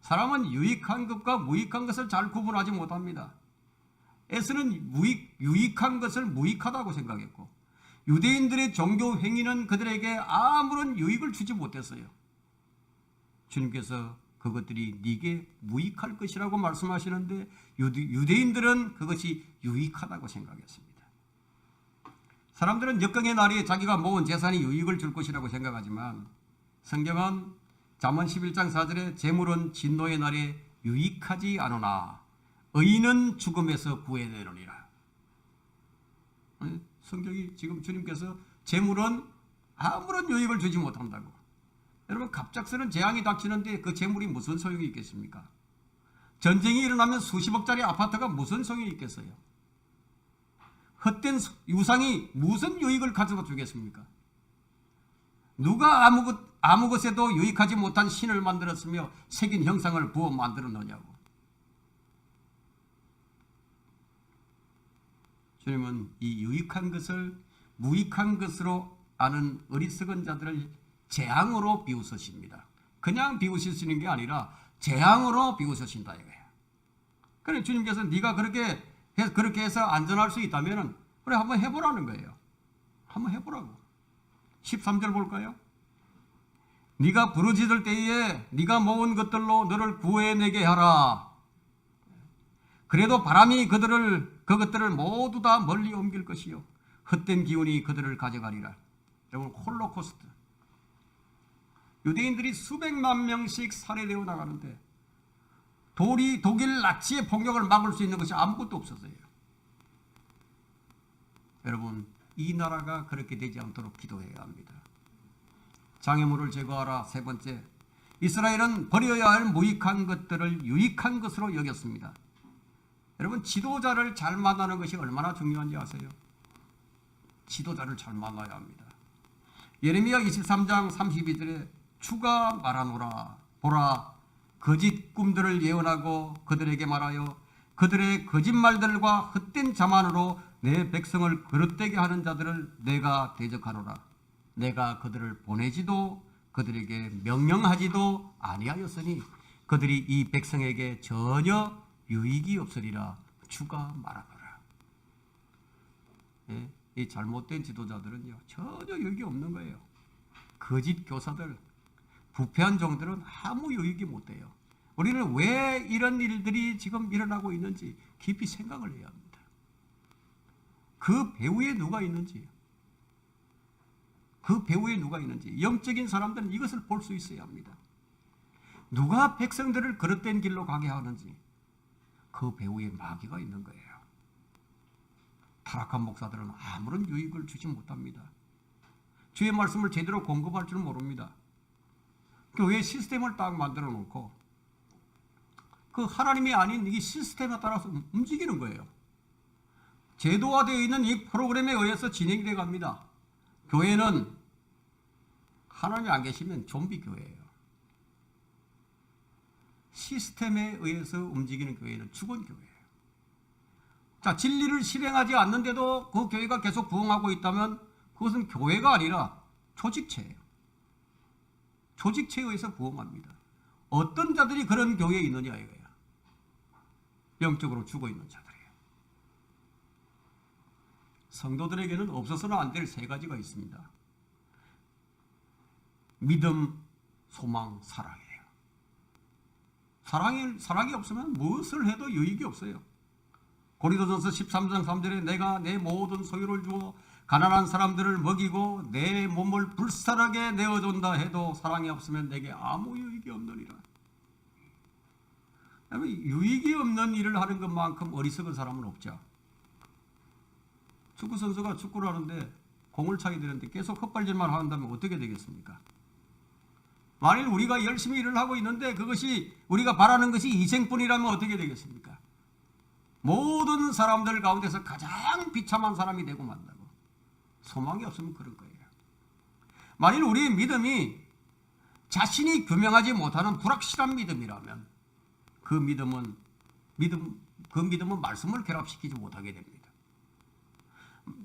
사람은 유익한 것과 무익한 것을 잘 구분하지 못합니다. 에서는 유익한 것을 무익하다고 생각했고, 유대인들의 종교 행위는 그들에게 아무런 유익을 주지 못했어요. 주님께서 그것들이 네게 무익할 것이라고 말씀하시는데 유대인들은 그것이 유익하다고 생각했습니다. 사람들은 역경의 날에 자기가 모은 재산이 유익을 줄 것이라고 생각하지만 성경은 잠언 11장 4절에 재물은 진노의 날에 유익하지 않으나 의인은 죽음에서 구해내느니라. 성경이 지금 주님께서 재물은 아무런 유익을 주지 못한다고. 여러분, 갑작스런 재앙이 닥치는데 그 재물이 무슨 소용이 있겠습니까? 전쟁이 일어나면 수십억짜리 아파트가 무슨 소용이 있겠어요? 헛된 유상이 무슨 유익을 가져다 주겠습니까? 누가 아무 것에도 유익하지 못한 신을 만들었으며 새긴 형상을 부어 만들었느냐고. 주님은 이 유익한 것을 무익한 것으로 아는 어리석은 자들을 재앙으로 비웃으십니다. 그냥 비웃으시는 게 아니라 재앙으로 비웃으신다 이거예요. 그래, 주님께서 네가 그렇게 해서 안전할 수 있다면 그래, 한번 해보라는 거예요. 한번 해보라고. 13절 볼까요? 네가 부르짖을 때에 네가 모은 것들로 너를 구해내게 하라. 그래도 바람이 그것들을 모두 다 멀리 옮길 것이요 헛된 기운이 그들을 가져가리라. 여러분, 홀로코스트, 유대인들이 수백만 명씩 살해되어 나가는데 독일 나치의 폭력을 막을 수 있는 것이 아무것도 없었어요. 여러분, 이 나라가 그렇게 되지 않도록 기도해야 합니다. 장애물을 제거하라. 세 번째, 이스라엘은 버려야 할 무익한 것들을 유익한 것으로 여겼습니다. 여러분, 지도자를 잘 만나는 것이 얼마나 중요한지 아세요? 지도자를 잘 만나야 합니다. 예레미야 23장 32절에 주가 말하노라. 보라, 거짓 꿈들을 예언하고 그들에게 말하여 그들의 거짓말들과 헛된 자만으로 내 백성을 거릇되게 하는 자들을 내가 대적하노라. 내가 그들을 보내지도 그들에게 명령하지도 아니하였으니 그들이 이 백성에게 전혀 유익이 없으리라. 주가 말하노라. 예, 이 잘못된 지도자들은요, 전혀 유익이 없는 거예요. 거짓 교사들, 부패한 종들은 아무 유익이 못 돼요. 우리는 왜 이런 일들이 지금 일어나고 있는지 깊이 생각을 해야 합니다. 그 배후에 누가 있는지, 영적인 사람들은 이것을 볼 수 있어야 합니다. 누가 백성들을 거릇된 길로 가게 하는지 그 배후에 마귀가 있는 거예요. 타락한 목사들은 아무런 유익을 주지 못합니다. 주의 말씀을 제대로 공급할 줄 모릅니다. 교회 시스템을 딱 만들어 놓고 그 하나님이 아닌 이 시스템에 따라서 움직이는 거예요. 제도화되어 있는 이 프로그램에 의해서 진행되어 갑니다. 교회는 하나님이 안 계시면 좀비 교회예요. 시스템에 의해서 움직이는 교회는 죽은 교회예요. 자, 진리를 실행하지 않는데도 그 교회가 계속 부흥하고 있다면 그것은 교회가 아니라 조직체예요. 조직체에 의해서 부흥합니다. 어떤 자들이 그런 교회에 있느냐 이거예요. 영적으로 죽어 있는 자들이에요. 성도들에게는 없어서는 안 될 세 가지가 있습니다. 믿음, 소망, 사랑이에요. 사랑이 없으면 무엇을 해도 유익이 없어요. 고린도전서 13장 3절에 내가 내 모든 소유를 주어 가난한 사람들을 먹이고 내 몸을 불살하게 내어준다 해도 사랑이 없으면 내게 아무 유익이 없느니라. 유익이 없는 일을 하는 것만큼 어리석은 사람은 없죠. 축구 선수가 축구를 하는데 공을 차게 되는데 계속 헛발질만 한다면 어떻게 되겠습니까? 만일 우리가 열심히 일을 하고 있는데 그것이 우리가 바라는 것이 희생뿐이라면 어떻게 되겠습니까? 모든 사람들 가운데서 가장 비참한 사람이 되고 만다고. 소망이 없으면 그런 거예요. 만일 우리의 믿음이 자신이 규명하지 못하는 불확실한 믿음이라면 그 믿음은 말씀을 결합시키지 못하게 됩니다.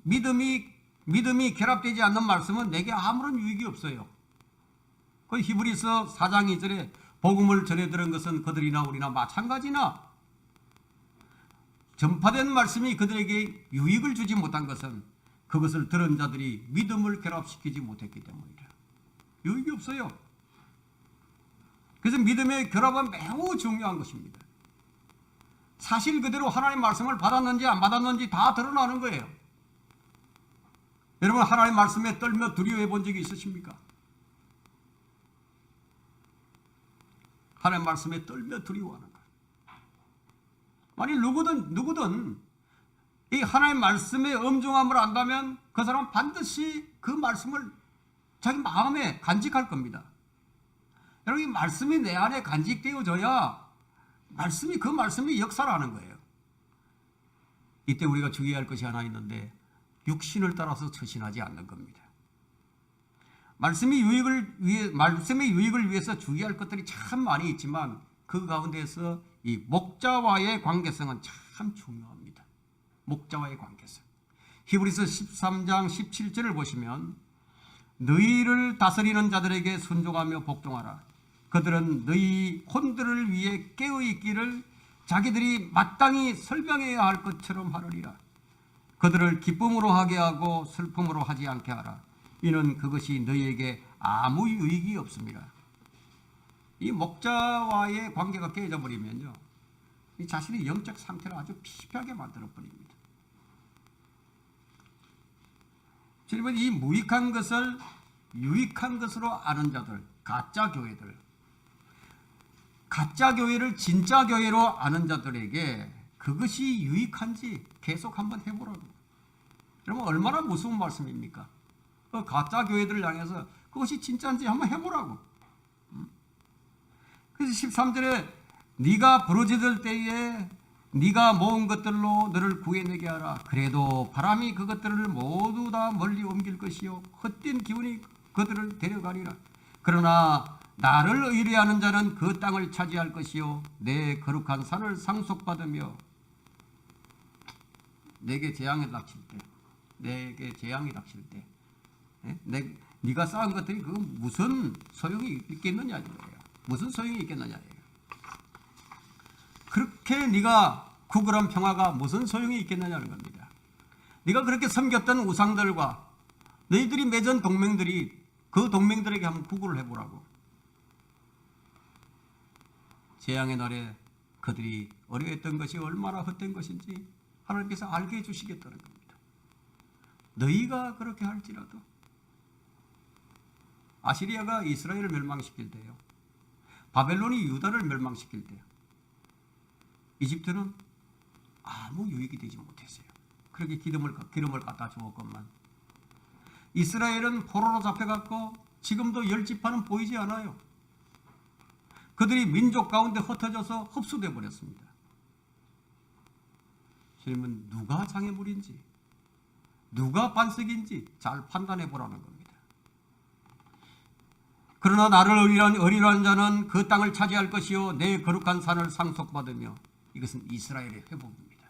믿음이 결합되지 않는 말씀은 내게 아무런 유익이 없어요. 그 히브리서 4장 2절에 복음을 전해 들은 것은 그들이나 우리나 마찬가지나 전파된 말씀이 그들에게 유익을 주지 못한 것은 그것을 들은 자들이 믿음을 결합시키지 못했기 때문이라. 유익이 없어요. 그래서 믿음의 결합은 매우 중요한 것입니다. 사실 그대로 하나님의 말씀을 받았는지 안 받았는지 다 드러나는 거예요. 여러분, 하나님의 말씀에 떨며 두려워해 본 적이 있으십니까? 하나님의 말씀에 떨며 두려워하는 것. 만일 누구든 이 하나님의 말씀의 엄중함을 안다면 그 사람은 반드시 그 말씀을 자기 마음에 간직할 겁니다. 여러분, 이 말씀이 내 안에 간직되어져야 그 말씀이 역사를 하는 거예요. 이때 우리가 주의할 것이 하나 있는데 육신을 따라서 처신하지 않는 겁니다. 말씀의 유익을 위해서 주의할 것들이 참 많이 있지만 그 가운데서 이 목자와의 관계성은 참 중요합니다. 목자와의 관계성. 히브리서 13장 17절을 보시면 너희를 다스리는 자들에게 순종하며 복종하라. 그들은 너희 혼들을 위해 깨어있기를 자기들이 마땅히 설명해야 할 것처럼 하느니라. 그들을 기쁨으로 하게 하고 슬픔으로 하지 않게 하라. 이는 그것이 너희에게 아무 유익이 없습니다. 이 목자와의 관계가 깨져 버리면요, 이 자신의 영적 상태를 아주 피폐하게 만들어 버립니다. 여러분, 이 무익한 것을 유익한 것으로 아는 자들, 가짜 교회들, 가짜 교회를 진짜 교회로 아는 자들에게 그것이 유익한지 계속 한번 해보라고. 여러분, 얼마나 무서운 말씀입니까? 가짜 교회들을 향해서 그것이 진짜인지 한번 해보라고. 그래서 13절에 네가 부르짖을 때에 네가 모은 것들로 너를 구해내게 하라. 그래도 바람이 그것들을 모두 다 멀리 옮길 것이요 헛된 기운이 그들을 데려가리라. 그러나 나를 의뢰하는 자는 그 땅을 차지할 것이요 내 거룩한 산을 상속받으며 내게 재앙이 닥칠 때 네가 쌓은 것들이 그 무슨 소용이 있겠느냐 이거예요. 무슨 소용이 있겠느냐 이거예요. 그렇게 네가 구걸한 평화가 무슨 소용이 있겠느냐는 겁니다. 네가 그렇게 섬겼던 우상들과 너희들이 맺은 동맹들이 그 동맹들에게 한번 구걸을 해보라고. 재앙의 날에 그들이 어려했던 것이 얼마나 헛된 것인지 하나님께서 알게 해주시겠다는 겁니다. 너희가 그렇게 할지라도 아시리아가 이스라엘을 멸망시킬 때요, 바벨론이 유다를 멸망시킬 때요, 이집트는 아무 유익이 되지 못했어요. 그렇게 기름을 갖다 주었건만 이스라엘은 포로로 잡혀갔고 지금도 열 지파는 보이지 않아요. 그들이 민족 가운데 흩어져서 흡수되어 버렸습니다. 그러면 누가 장애물인지 누가 반석인지 잘 판단해 보라는 겁니다. 그러나 나를 의리하는 자는 그 땅을 차지할 것이요 내 거룩한 산을 상속받으며. 이것은 이스라엘의 회복입니다.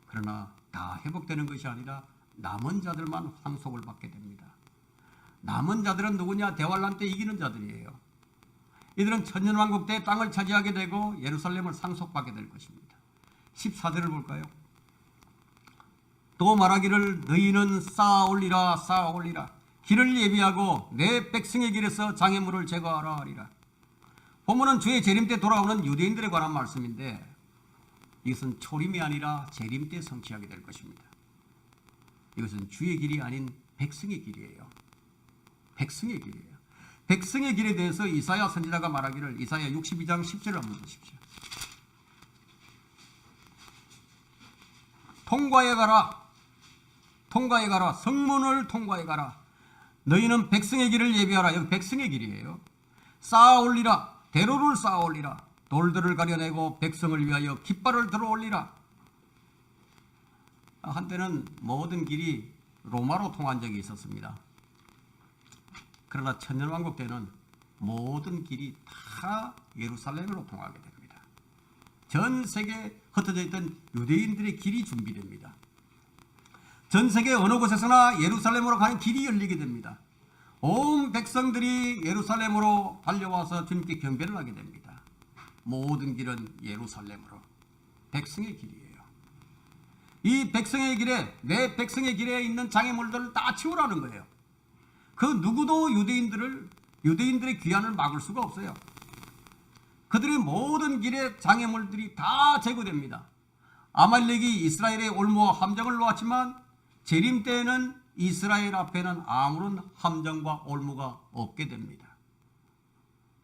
그러나 다 회복되는 것이 아니라 남은 자들만 상속을 받게 됩니다. 남은 자들은 누구냐? 대환란 때 이기는 자들이에요. 이들은 천년왕국 때 땅을 차지하게 되고 예루살렘을 상속받게 될 것입니다. 14절을 볼까요? 또 말하기를 너희는 쌓아올리라 쌓아올리라. 길을 예비하고 내 백성의 길에서 장애물을 제거하라 하리라. 본문은 주의 재림 때 돌아오는 유대인들에 관한 말씀인데 이것은 초림이 아니라 재림 때 성취하게 될 것입니다. 이것은 주의 길이 아닌 백성의 길이에요. 백성의 길이에요. 백성의 길에 대해서 이사야 선지자가 말하기를 이사야 62장 10절을 한번 보십시오. 통과해 가라. 통과해 가라. 성문을 통과해 가라. 너희는 백성의 길을 예비하라. 여기 백성의 길이에요. 쌓아 올리라. 대로를 쌓아 올리라. 돌들을 가려내고 백성을 위하여 깃발을 들어 올리라. 한때는 모든 길이 로마로 통한 적이 있었습니다. 그러나 천년왕국 때는 모든 길이 다 예루살렘으로 통하게 됩니다. 전 세계에 흩어져 있던 유대인들의 길이 준비됩니다. 전 세계 어느 곳에서나 예루살렘으로 가는 길이 열리게 됩니다. 온 백성들이 예루살렘으로 달려와서 주님께 경배를 하게 됩니다. 모든 길은 예루살렘으로. 백성의 길이에요. 이 백성의 길에, 내 백성의 길에 있는 장애물들을 다 치우라는 거예요. 그 누구도 유대인들의 귀환을 막을 수가 없어요. 그들의 모든 길에 장애물들이 다 제거됩니다. 아말렉이 이스라엘의 올무와 함정을 놓았지만 재림 때에는 이스라엘 앞에는 아무런 함정과 올무가 없게 됩니다.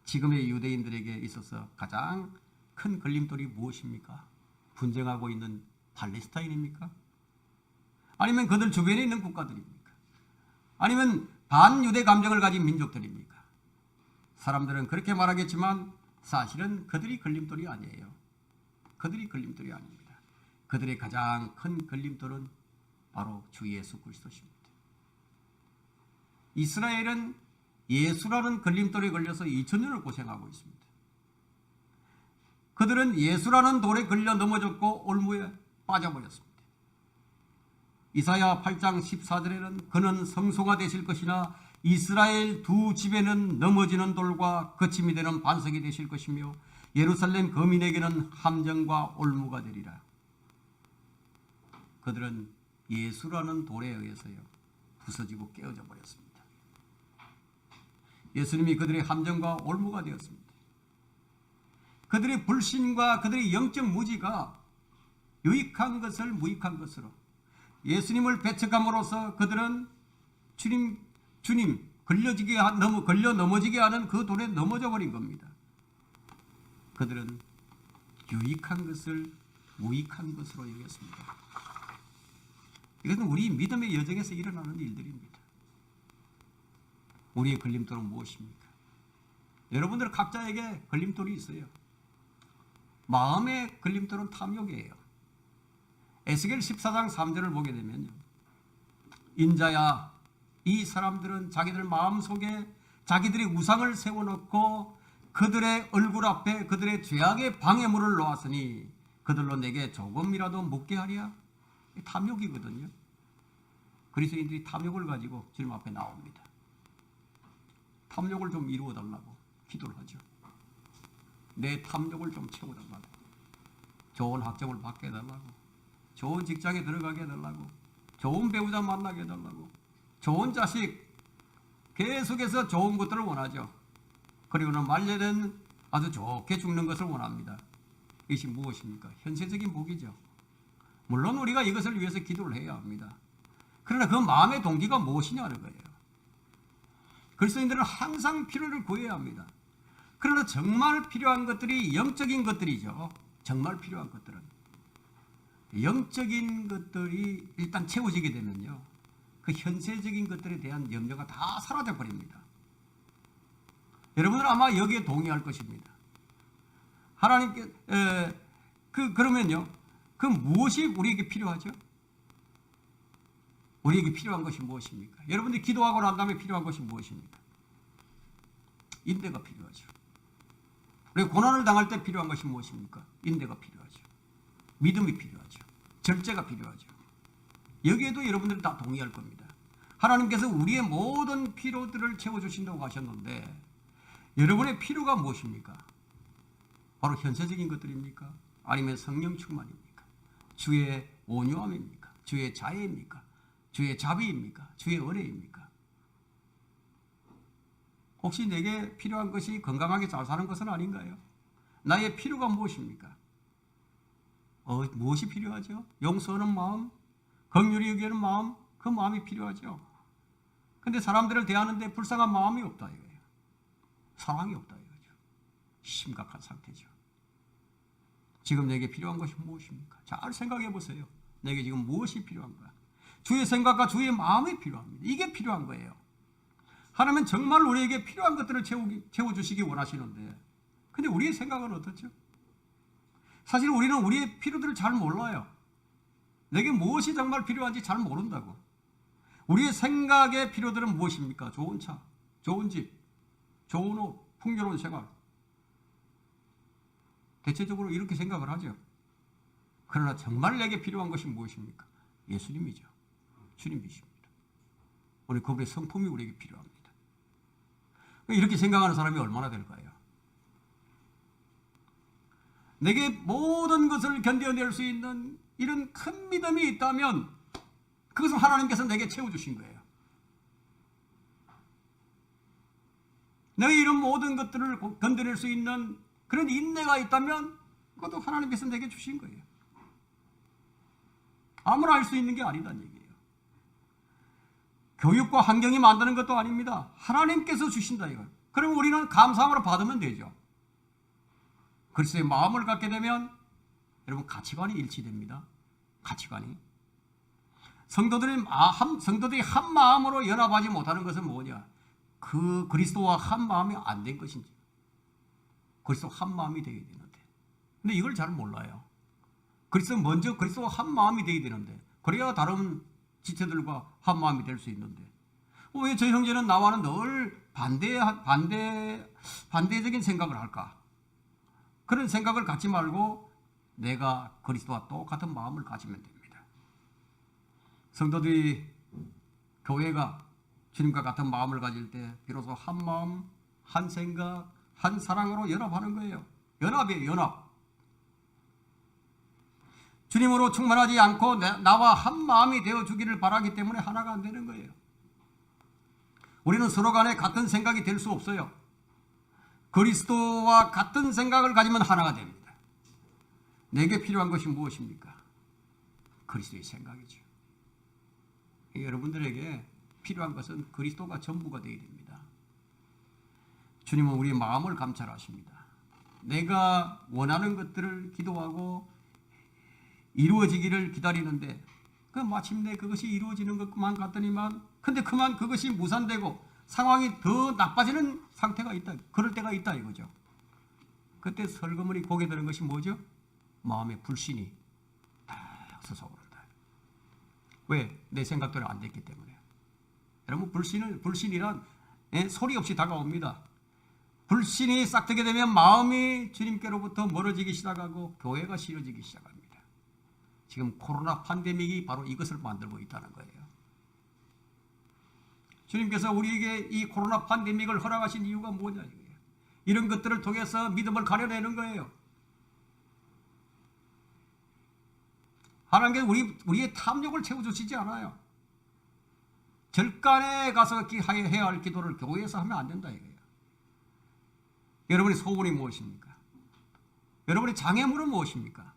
지금의 유대인들에게 있어서 가장 큰 걸림돌이 무엇입니까? 분쟁하고 있는 팔레스타인입니까? 아니면 그들 주변에 있는 국가들입니까? 아니면 반유대 감정을 가진 민족들입니까? 사람들은 그렇게 말하겠지만 사실은 그들이 걸림돌이 아니에요. 그들이 걸림돌이 아닙니다. 그들의 가장 큰 걸림돌은 바로 주 예수 그리스도십니다. 이스라엘은 예수라는 걸림돌에 걸려서 2000년을 고생하고 있습니다. 그들은 예수라는 돌에 걸려 넘어졌고 올무에 빠져버렸습니다. 이사야 8장 14절에는 그는 성소가 되실 것이나 이스라엘 두 집에는 넘어지는 돌과 거침이 되는 반석이 되실 것이며 예루살렘 거민에게는 함정과 올무가 되리라. 그들은 예수라는 돌에 의해서요 부서지고 깨어져 버렸습니다. 예수님이 그들의 함정과 올무가 되었습니다. 그들의 불신과 그들의 영적 무지가 유익한 것을 무익한 것으로, 예수님을 배척함으로써 그들은 주님 걸려 넘어지게 하는 그 돌에 넘어져 버린 겁니다. 그들은 유익한 것을 무익한 것으로 여겼습니다. 이것은 우리 믿음의 여정에서 일어나는 일들입니다. 우리의 걸림돌은 무엇입니까? 여러분들 각자에게 걸림돌이 있어요. 마음의 걸림돌은 탐욕이에요. 에스겔 14장 3절을 보게 되면요, 인자야, 이 사람들은 자기들 마음속에 자기들의 우상을 세워놓고 그들의 얼굴 앞에 그들의 죄악의 방해물을 놓았으니 그들로 내게 조금이라도 묻게 하랴. 탐욕이거든요. 그리스도인들이 탐욕을 가지고 주님 앞에 나옵니다. 탐욕을 좀 이루어 달라고 기도를 하죠. 내 탐욕을 좀 채워달라고, 좋은 학점을 받게 해달라고, 좋은 직장에 들어가게 해달라고, 좋은 배우자 만나게 해달라고, 좋은 자식, 계속해서 좋은 것들을 원하죠. 그리고는 말년은 아주 좋게 죽는 것을 원합니다. 이것이 무엇입니까? 현세적인 복이죠. 물론 우리가 이것을 위해서 기도를 해야 합니다. 그러나 그 마음의 동기가 무엇이냐는 거예요. 그리스도인들은 항상 필요를 구해야 합니다. 그러나 정말 필요한 것들이 영적인 것들이죠. 정말 필요한 것들은 영적인 것들이 일단 채워지게 되면요, 그 현세적인 것들에 대한 염려가 다 사라져 버립니다. 여러분은 아마 여기에 동의할 것입니다. 하나님께 그러면요, 그 무엇이 우리에게 필요하죠? 우리에게 필요한 것이 무엇입니까? 여러분들이 기도하고 난 다음에 필요한 것이 무엇입니까? 인내가 필요하죠. 우리가 고난을 당할 때 필요한 것이 무엇입니까? 인내가 필요하죠. 믿음이 필요하죠. 절제가 필요하죠. 여기에도 여러분들이 다 동의할 겁니다. 하나님께서 우리의 모든 필요들을 채워주신다고 하셨는데, 여러분의 필요가 무엇입니까? 바로 현세적인 것들입니까? 아니면 성령 충만입니까? 주의 온유함입니까? 주의 자애입니까? 주의 자비입니까? 주의 은혜입니까? 혹시 내게 필요한 것이 건강하게 잘 사는 것은 아닌가요? 나의 필요가 무엇입니까? 무엇이 필요하죠? 용서하는 마음, 긍휼히 여기는 마음, 그 마음이 필요하죠. 근데 사람들을 대하는데 불쌍한 마음이 없다 이거예요. 사랑이 없다 이거죠. 심각한 상태죠. 지금 내게 필요한 것이 무엇입니까? 잘 생각해 보세요. 내게 지금 무엇이 필요한가? 주의 생각과 주의 마음이 필요합니다. 이게 필요한 거예요. 하나님은 정말 우리에게 필요한 것들을 채워주시기 원하시는데, 근데 우리의 생각은 어떻죠? 사실 우리는 우리의 필요들을 잘 몰라요. 내게 무엇이 정말 필요한지 잘 모른다고. 우리의 생각의 필요들은 무엇입니까? 좋은 차, 좋은 집, 좋은 옷, 풍요로운 생활. 대체적으로 이렇게 생각을 하죠. 그러나 정말 내게 필요한 것이 무엇입니까? 예수님이죠. 주님이십니다. 우리 그분의 성품이 우리에게 필요합니다. 이렇게 생각하는 사람이 얼마나 될까요? 내게 모든 것을 견뎌낼 수 있는 이런 큰 믿음이 있다면 그것은 하나님께서 내게 채워주신 거예요. 내가 이런 모든 것들을 견뎌낼 수 있는 그런 인내가 있다면 그것도 하나님께서 내게 주신 거예요. 아무나 할 수 있는 게 아니다는 얘기예요. 교육과 환경이 만드는 것도 아닙니다. 하나님께서 주신다 이거예요. 그럼 우리는 감사함으로 받으면 되죠. 그리스도의 마음을 갖게 되면 여러분 가치관이 일치됩니다. 가치관이. 성도들이 한 마음으로 연합하지 못하는 것은 뭐냐? 그 그리스도와 한 마음이 안 된 것인지. 그리스도 한 마음이 되어야 되는데. 근데 이걸 잘 몰라요. 먼저 그리스도와 한 마음이 되어야 되는데, 그래야 다른 지체들과 한 마음이 될 수 있는데, 왜 저 형제는 나와는 늘 반대적인 생각을 할까? 그런 생각을 갖지 말고 내가 그리스도와 똑같은 마음을 가지면 됩니다. 성도들이, 교회가 주님과 같은 마음을 가질 때 비로소 한 마음, 한 생각, 한 사랑으로 연합하는 거예요. 연합이에요, 연합. 주님으로 충만하지 않고 나와 한 마음이 되어주기를 바라기 때문에 하나가 안 되는 거예요. 우리는 서로 간에 같은 생각이 될 수 없어요. 그리스도와 같은 생각을 가지면 하나가 됩니다. 내게 필요한 것이 무엇입니까? 그리스도의 생각이죠. 여러분들에게 필요한 것은 그리스도가 전부가 되어야 됩니다. 주님은 우리의 마음을 감찰하십니다. 내가 원하는 것들을 기도하고 이루어지기를 기다리는데 마침내 그것이 이루어지는 것만 같더니만 근데 그만 그것이 무산되고 상황이 더 나빠지는 상태가 있다. 그럴 때가 있다 이거죠. 그때 설거머니 고개 드는 것이 뭐죠? 마음의 불신이 딱 솟아오른다. 왜? 내 생각대로 안 됐기 때문에. 여러분 불신이란 소리 없이 다가옵니다. 불신이 싹트게 되면 마음이 주님께로부터 멀어지기 시작하고 교회가 싫어지기 시작합니다. 지금 코로나 팬데믹이 바로 이것을 만들고 있다는 거예요. 주님께서 우리에게 이 코로나 팬데믹을 허락하신 이유가 뭐냐 이거예요. 이런 것들을 통해서 믿음을 가려내는 거예요. 하나님께서 우리의 탐욕을 채워주시지 않아요. 절간에 가서 해야 할 기도를 교회에서 하면 안 된다 이거예요. 여러분의 소원이 무엇입니까? 여러분의 장애물은 무엇입니까?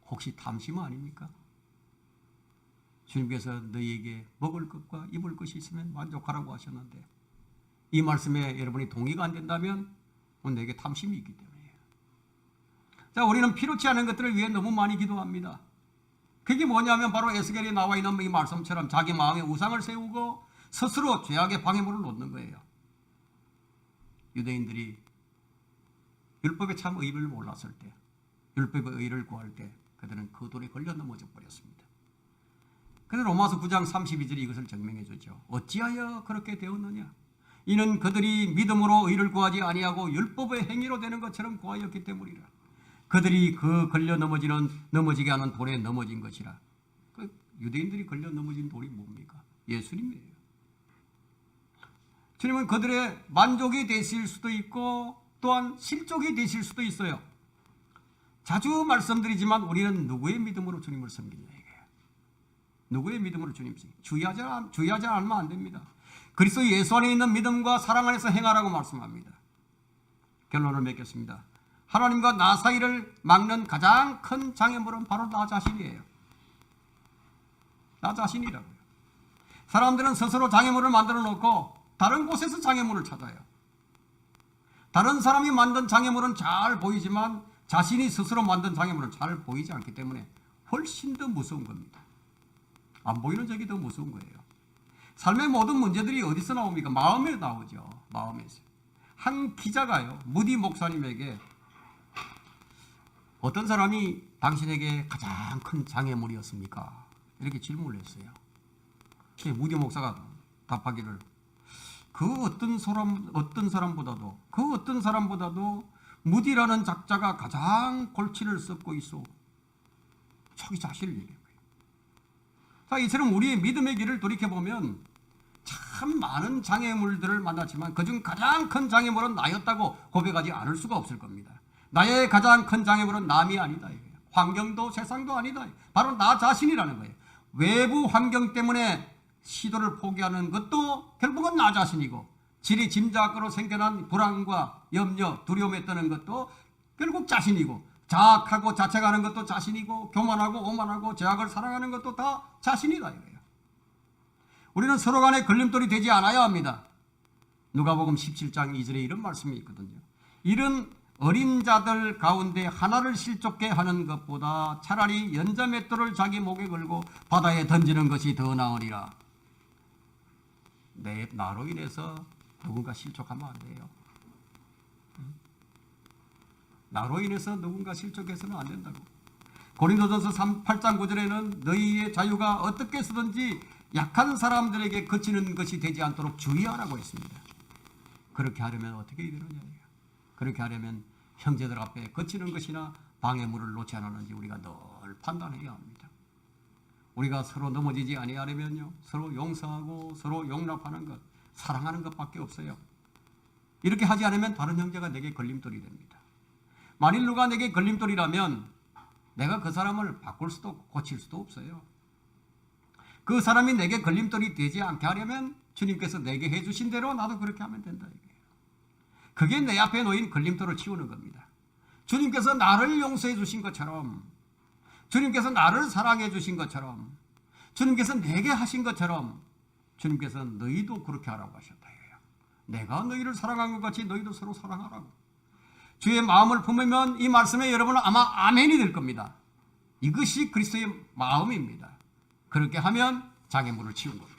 혹시 탐심 아닙니까? 주님께서 너희에게 먹을 것과 입을 것이 있으면 만족하라고 하셨는데 이 말씀에 여러분이 동의가 안 된다면 너에게 탐심이 있기 때문이에요. 자, 우리는 필요치 않은 것들을 위해 너무 많이 기도합니다. 그게 뭐냐면 바로 에스겔에 나와 있는 이 말씀처럼 자기 마음에 우상을 세우고 스스로 죄악의 방해물을 놓는 거예요. 유대인들이 율법의 참 의를 몰랐을 때, 율법의 의를 구할 때 그들은 그 돌에 걸려 넘어져 버렸습니다. 그래서 로마서 9장 32절이 이것을 증명해 주죠. 어찌하여 그렇게 되었느냐? 이는 그들이 믿음으로 의를 구하지 아니하고 율법의 행위로 되는 것처럼 구하였기 때문이라. 그들이 그 걸려 넘어지게 하는 돌에 넘어진 것이라. 그 유대인들이 걸려 넘어진 돌이 뭡니까? 예수님이에요. 주님은 그들의 만족이 되실 수도 있고 또한 실족이 되실 수도 있어요. 자주 말씀드리지만 우리는 누구의 믿음으로 주님을 섬기냐 이거예요. 누구의 믿음으로 주님 주의하지 않으면 안 됩니다. 그리스도 예수 안에 있는 믿음과 사랑 안에서 행하라고 말씀합니다. 결론을 맺겠습니다. 하나님과 나 사이를 막는 가장 큰 장애물은 바로 나 자신이에요. 나 자신이라고요. 사람들은 스스로 장애물을 만들어 놓고 다른 곳에서 장애물을 찾아요. 다른 사람이 만든 장애물은 잘 보이지만 자신이 스스로 만든 장애물은 잘 보이지 않기 때문에 훨씬 더 무서운 겁니다. 안 보이는 적이 더 무서운 거예요. 삶의 모든 문제들이 어디서 나옵니까? 마음에 나오죠. 마음에서. 한 기자가요, 무디 목사님에게 어떤 사람이 당신에게 가장 큰 장애물이었습니까? 이렇게 질문을 했어요. 무디 목사가 답하기를 그 어떤 사람보다도 무디라는 작자가 가장 골치를 썩고 있어. 자기 자신을 얘기해요. 자, 이처럼 우리의 믿음의 길을 돌이켜보면 참 많은 장애물들을 만났지만 그중 가장 큰 장애물은 나였다고 고백하지 않을 수가 없을 겁니다. 나의 가장 큰 장애물은 남이 아니다. 환경도 세상도 아니다. 바로 나 자신이라는 거예요. 외부 환경 때문에 시도를 포기하는 것도 결국은 나 자신이고 지리 짐작으로 생겨난 불안과 염려, 두려움에 떠는 것도 결국 자신이고 자학하고 자책하는 것도 자신이고 교만하고 오만하고 죄악을 사랑하는 것도 다 자신이다 이거예요. 우리는 서로 간에 걸림돌이 되지 않아야 합니다. 누가복음 17장 2절에 이런 말씀이 있거든요. 이런 어린 자들 가운데 하나를 실족게 하는 것보다 차라리 연자맷돌을 자기 목에 걸고 바다에 던지는 것이 더 나으리라. 나로 인해서 누군가 실족하면 안 돼요. 나로 인해서 누군가 실족해서는 안 된다고. 고린도전서 8장 9절에는 너희의 자유가 어떻게 쓰든지 약한 사람들에게 그치는 것이 되지 않도록 주의하라고 했습니다. 그렇게 하려면 어떻게 되느냐. 그렇게 하려면 형제들 앞에 거치는 것이나 방해물을 놓지 않았는지 우리가 늘 판단해야 합니다. 우리가 서로 넘어지지 아니하려면요, 서로 용서하고 서로 용납하는 것, 사랑하는 것밖에 없어요. 이렇게 하지 않으면 다른 형제가 내게 걸림돌이 됩니다. 만일 누가 내게 걸림돌이라면 내가 그 사람을 바꿀 수도 고칠 수도 없어요. 그 사람이 내게 걸림돌이 되지 않게 하려면 주님께서 내게 해주신 대로 나도 그렇게 하면 된다 이거예요. 그게 내 앞에 놓인 걸림돌을 치우는 겁니다. 주님께서 나를 용서해 주신 것처럼, 주님께서 나를 사랑해 주신 것처럼, 주님께서 내게 하신 것처럼 주님께서 너희도 그렇게 하라고 하셨다 이거예요. 내가 너희를 사랑한 것 같이 너희도 서로 사랑하라고. 주의 마음을 품으면 이 말씀에 여러분은 아마 아멘이 될 겁니다. 이것이 그리스도의 마음입니다. 그렇게 하면 장애물을 치운 겁니다.